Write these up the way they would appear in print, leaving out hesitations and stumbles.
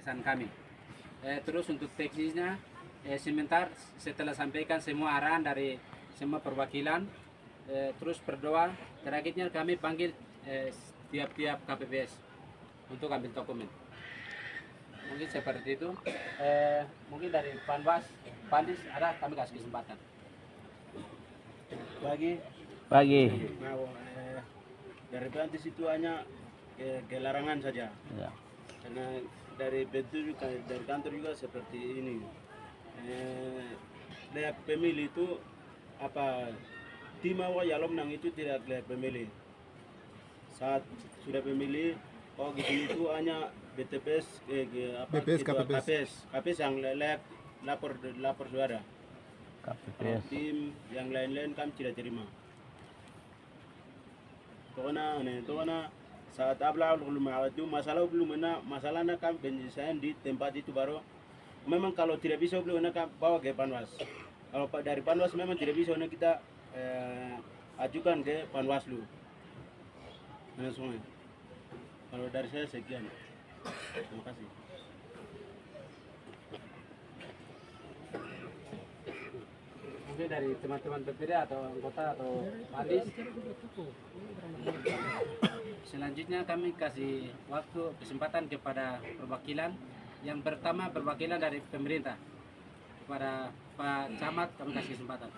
pesan kami. Terus untuk teknisnya, sebentar setelah sampaikan semua arahan dari semua perwakilan, terus berdoa, terakhirnya kami panggil tiap-tiap KPPS untuk ambil dokumen. Mungkin seperti itu. Mungkin dari Panwas, Pandis ada, kami kasih kesempatan. Pagi. Nah, dari Pantis itu hanya ke larangan saja. Ya. Karena dari bentuk juga, dari kantor juga seperti ini. Lihat pemilih itu apa tim awal Yalom Nang itu tidak lihat pemilih. Saat sudah pemilih, oh gitu itu hanya BTPS, KPS yang lihat lapor suara. Kalau KPPS. tim yang lain-lain kami tidak terima. Tokona saat abla belum itu masalahnya kami penyelesaian di tempat itu baru. Memang kalau tidak bisa belum kami bawa ke Panwas. Kalau dari Panwas memang tidak bisa kita ajukan ke Panwaslu. Semua. Kalau dari saya sekian. Terima kasih. Mungkin dari teman-teman PPD atau anggota atau Pandis. Selanjutnya kami kasih waktu kesempatan kepada perwakilan. Yang pertama perwakilan dari pemerintah. Kepada Pak Camat kami kasih kesempatan.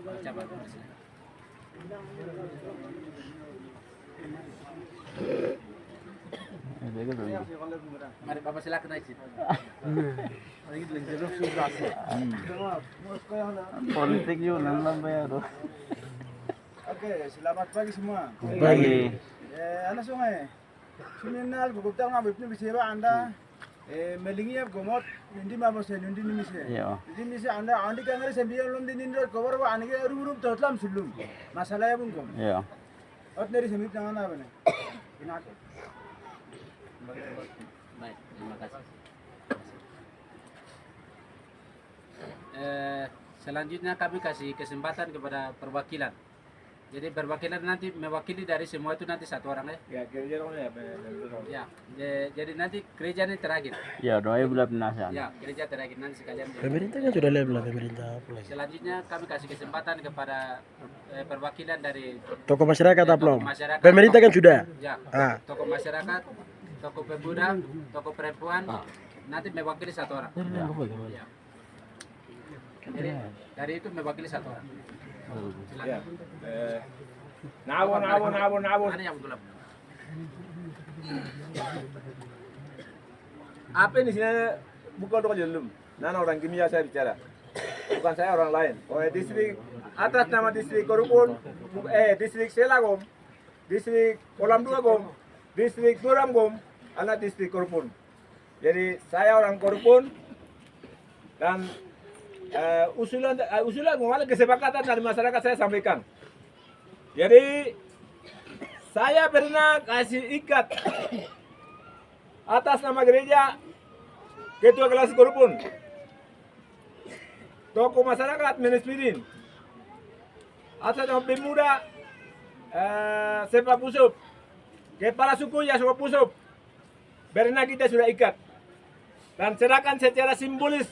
Pak Camat, silakan. Mari Bapak silakan naik situ. Politik juga nambah ya tuh. Oke, selamat pagi semua. Pagi. Anak sungai. Suninal gugupta ngabip ni bisiba anda. Melingi ab gomot nindi mabose nindi nimise. Iya. Nindi nimise anda andi kangare sembilan lom nindi nindi cover wa anige rurum totlam sulum. Masalah ya bungkom. Iya. Ot neri semip jangan apa nih. Inak. Baik, terima kasih. Selanjutnya kami kasih kesempatan kepada perwakilan. Jadi perwakilan nanti mewakili dari semua itu nanti satu orang ya. Ya, kira-kira Ya, jadi nanti gereja ini terakhir. Ya doa belum penasaran. Ya, gereja terakhir nanti sekalian. Pemerintah kan sudah lihat lah pemerintah apa lagi. Selanjutnya kami kasih kesempatan kepada perwakilan dari Tokoh masyarakat apa belum? masyarakat. Pemerintah kan sudah. Ya, Ah. tokoh masyarakat, tokoh pemuda, tokoh perempuan, nanti mewakili satu orang. Ya. Jadi dari itu mewakili satu orang. Silakan. Nabon. Ada yang gelap. Apa ini sini bukan orang jelum. Nana orang kimia saya bicara. Bukan saya orang lain. Oh, distrik atas nama distrik Korupun, distrik Selagom, distrik Kolam Dua Gom, distrik Duram Gom, anak distrik Korupun. Jadi saya orang Korupun dan usulan mengenai kesepakatan dari masyarakat saya sampaikan. Jadi saya pernah kasih ikat atas nama gereja Ketua Kelas Korupun, tokoh masyarakat Menespirin, atas nama pemuda Sepa Pusup, kepala suku Yasuwa Pusup, pernah kita sudah ikat dan serahkan secara simbolis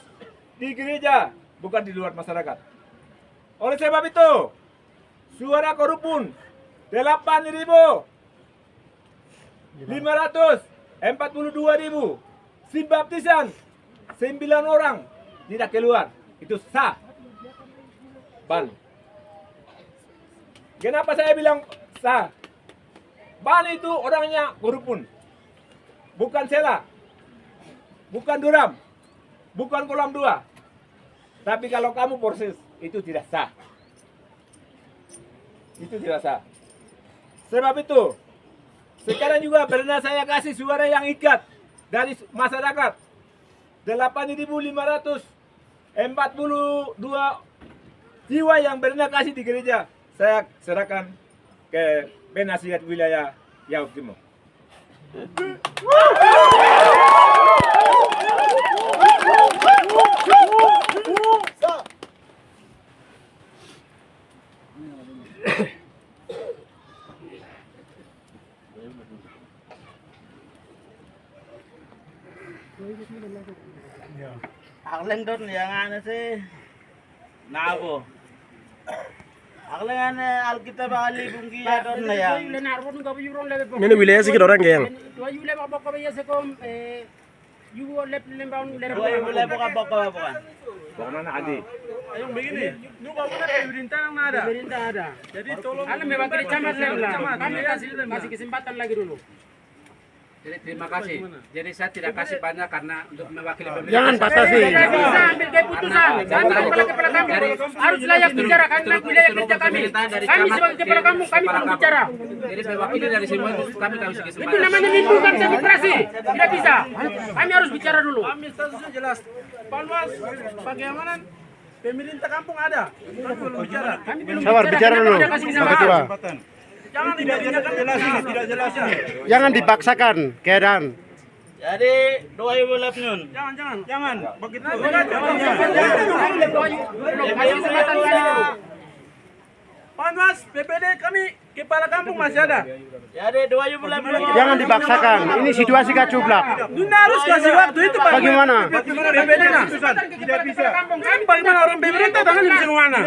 di gereja, bukan di luar masyarakat. Oleh sebab itu, suara Korupun 8.542.000, si baptisan 9 orang tidak keluar, itu sah. Ban. Kenapa saya bilang sah? Ban itu orangnya Korupun, bukan Sela, bukan Duram, bukan Kolam 2. Tapi kalau kamu proses, itu tidak sah. Itu tidak sah. Sebab itu, sekarang juga pernah saya kasih suara yang ikat dari masyarakat. 8.542 jiwa yang pernah kasih di gereja. Saya serahkan ke penasihat wilayah Yaub Timur. Aklang doon yang ano sih. Nabo. Aklang Alkitab alibung kiya doon na yan. Ini wilayah sikit orang yang. Dua ibu lepo ka baka bukan. Bagaimana Adi? Ayong begini. Nunggu muna pemerintah yang ada. Pemerintah ada. Jadi tolong. Alam mewakili camat kami kasih kesempatan lagi dulu. Jadi terima kasih. Jadi saya tidak kasih banyak karena untuk mewakili pemerintah. Jangan batasi. Tidak bisa ambil keputusan. Kami kepala kampung harus layak bicara karena wilayah kerja kami. Kami sebagai kepala kampung kami belum bicara. Jadi mewakili dari semua itu kami kasih kesempatan. Itu namanya menimbulkan demokrasi. Tidak bisa. Kami harus bicara dulu. Kami statusnya jelas. Panwas, bagaimana pemerintah kampung ada? Kami belum bicara. Kami belum Sabar, bicara dulu. Ada kasih Pak kesempatan. Ketua. Jangan tidak jelas ya. Jangan dipaksakan keadaan. Jadi dua ibu lepnyun. Jangan. Begitu. Kasih kesempatan kami dulu. Panwas, PPD kami kepala kampung masih ada. Jadi dua ibu lepnyun. Jangan dipaksakan. Ini situasi kacau belak. Dunia harus kasih waktu itu Pak. Bagaimana? PPD tidak bisa. Kami bagaimana orang pemerintah tangan di mana?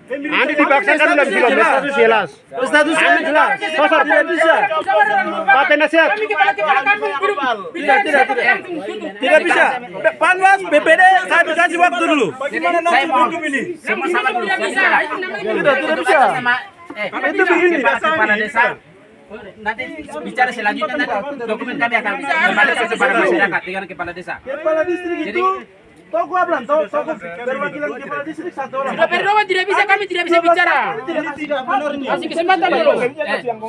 Nanti dipaksakan udah bisa status jelas. Status jelas. Pasar tidak bisa. Pak Penasihat. Kami kepala kampung belum. Tidak bisa. Panwas, PPD saya kasih waktu dulu. Bagaimana nanti hukum ini? Sama-sama dulu. Tidak bisa. Itu begini. Kepala desa. Nanti bicara selanjutnya nanti dokumen kami akan kembali kepada masyarakat dengan kepala desa. Kepala distrik itu toko ablan, toko perwakilan kepala distrik satu orang. Sudah berdua tidak bisa kami tidak bisa bicara. Tidak benar ini. Kasih kesempatan dulu.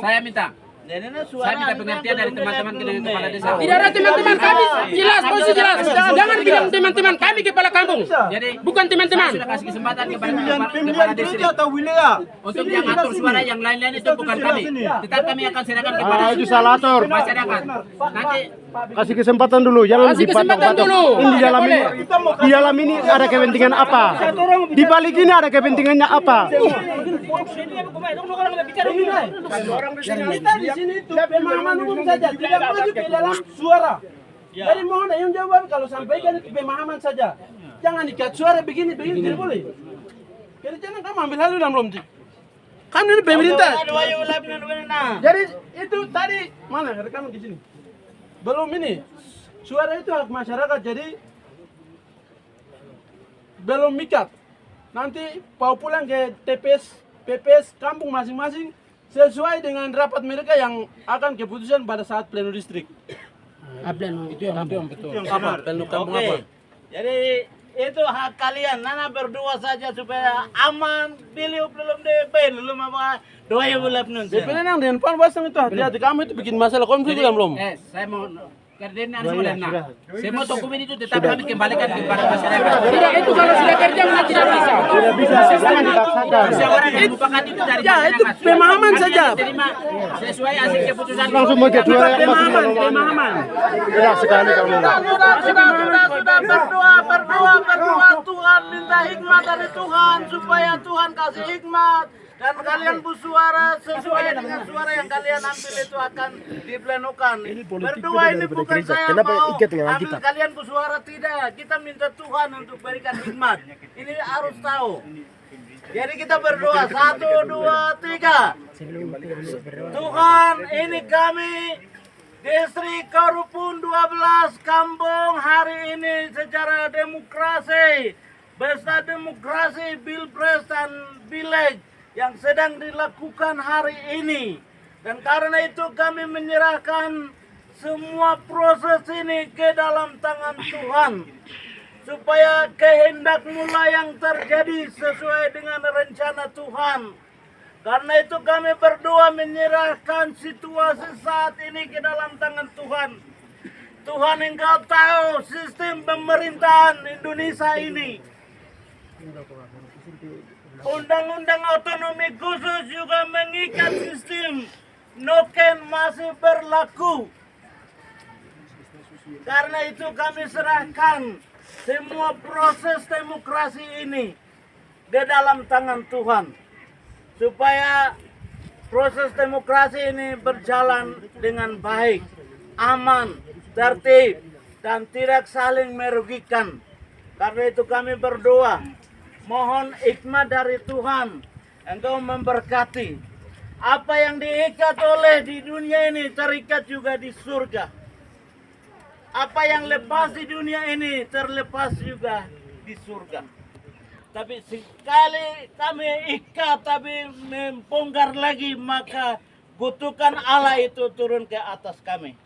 Saya minta. Saya minta pengertian dari teman-teman dengan kepala desa. Tidak ada teman-teman kami jelas posisi jelas. Jangan bilang teman-teman kami kepala kampung. Jadi Bukan teman-teman. sudah kasih kesempatan kepada kepala desa atau wilayah. untuk yang atur suara yang lain-lain itu bukan kami. Tetap kami akan serahkan kepada Itu salah atur. masyarakat. Nanti Kasih kesempatan dulu, jangan Kasih kesempatan dipatok-patok. dulu. Ini di dalam ini ada kepentingan apa? Di balik ini ada kepentingannya apa? Kita di sini itu pemahaman umum saja, tidak maju ke dalam suara. Jadi mohon yang jawab kalau sampaikan itu pemahaman saja. Jangan ikat suara begini tidak boleh. Kerjanya kamu ambil hal dalam lomti. Kan ini pemerintah. Jadi itu tadi mana rekaman di sini? Belum ini. Suara itu hak masyarakat jadi belum mikat. Nanti mau pulang ke PPS kampung masing-masing sesuai dengan rapat mereka yang akan keputusan pada saat pleno distrik. Itu yang betul. Apa? Pleno kampung apa? Jadi itu hak kalian. Nana berdua saja supaya aman. Beliau belum DP, belum apa. Dua ibu lepnyun. DPD yang dengan Panwas itu hati-hati kamu itu bikin masalah konflik belum? saya mau kerjaan sebenarnya. Semua dokumen itu tetap kami kembalikan kepada masyarakat. Tidak itu kalau sudah kerja memang tidak bisa. Tidak bisa, jangan dipaksakan. Musyawarah yang mufakat itu dari Ya, itu masyarakat. pemahaman Kami saja. terima sesuai hasil keputusan. Langsung mau jadi juara yang masuk dalam Pemahaman. Enak sekali kamu. Sudah berdoa Tuhan minta hikmat dari Tuhan supaya Tuhan kasih hikmat dan kalian bersuara sesuai dengan suara yang kalian ambil itu akan diplenokan. Berdoa ini bukan saya Kenapa mau ikat dengan ambil kita? kalian bersuara, tidak. Kita minta Tuhan untuk berikan hikmat. Ini harus tahu. Jadi kita berdoa 1, 2, 3. Tuhan, ini kami Distrik Karupun 12 Kampung hari ini secara demokrasi, pesta demokrasi Pilpres dan Pileg yang sedang dilakukan hari ini. Dan karena itu kami menyerahkan semua proses ini ke dalam tangan Tuhan. Supaya kehendak mula yang terjadi sesuai dengan rencana Tuhan. Karena itu kami berdoa menyerahkan situasi saat ini ke dalam tangan Tuhan. Tuhan, Engkau tahu sistem pemerintahan Indonesia ini. Undang-undang otonomi khusus juga mengikat sistem. Noken masih berlaku. Karena itu kami serahkan semua proses demokrasi ini di dalam tangan Tuhan. Supaya proses demokrasi ini berjalan dengan baik, aman, tertib, dan tidak saling merugikan. Karena itu kami berdoa, mohon hikmat dari Tuhan, Engkau memberkati. Apa yang diikat oleh di dunia ini terikat juga di surga. Apa yang lepas di dunia ini terlepas juga di surga. Tapi sekali kami ikat, tapi membongkar lagi, maka kutukan Allah itu turun ke atas kami.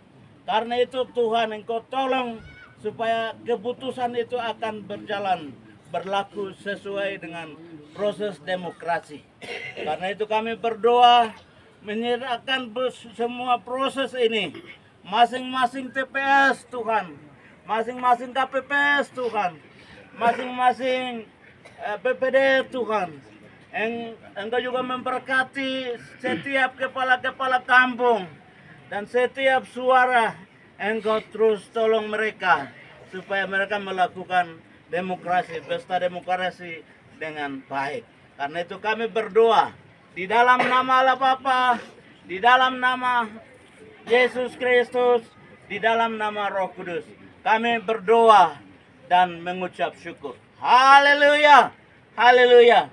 Karena itu Tuhan, Engkau tolong supaya keputusan itu akan berjalan, berlaku sesuai dengan proses demokrasi. Karena itu kami berdoa menyerahkan semua proses ini, masing-masing TPS Tuhan, masing-masing KPPS Tuhan, masing-masing PPD Tuhan. Engkau juga memberkati setiap kepala-kepala kampung dan setiap suara. Engkau terus tolong mereka supaya mereka melakukan demokrasi, pesta demokrasi dengan baik. Karena itu kami berdoa di dalam nama Allah Bapa, di dalam nama Yesus Kristus, di dalam nama Roh Kudus. Kami berdoa dan mengucap syukur. Haleluya, haleluya.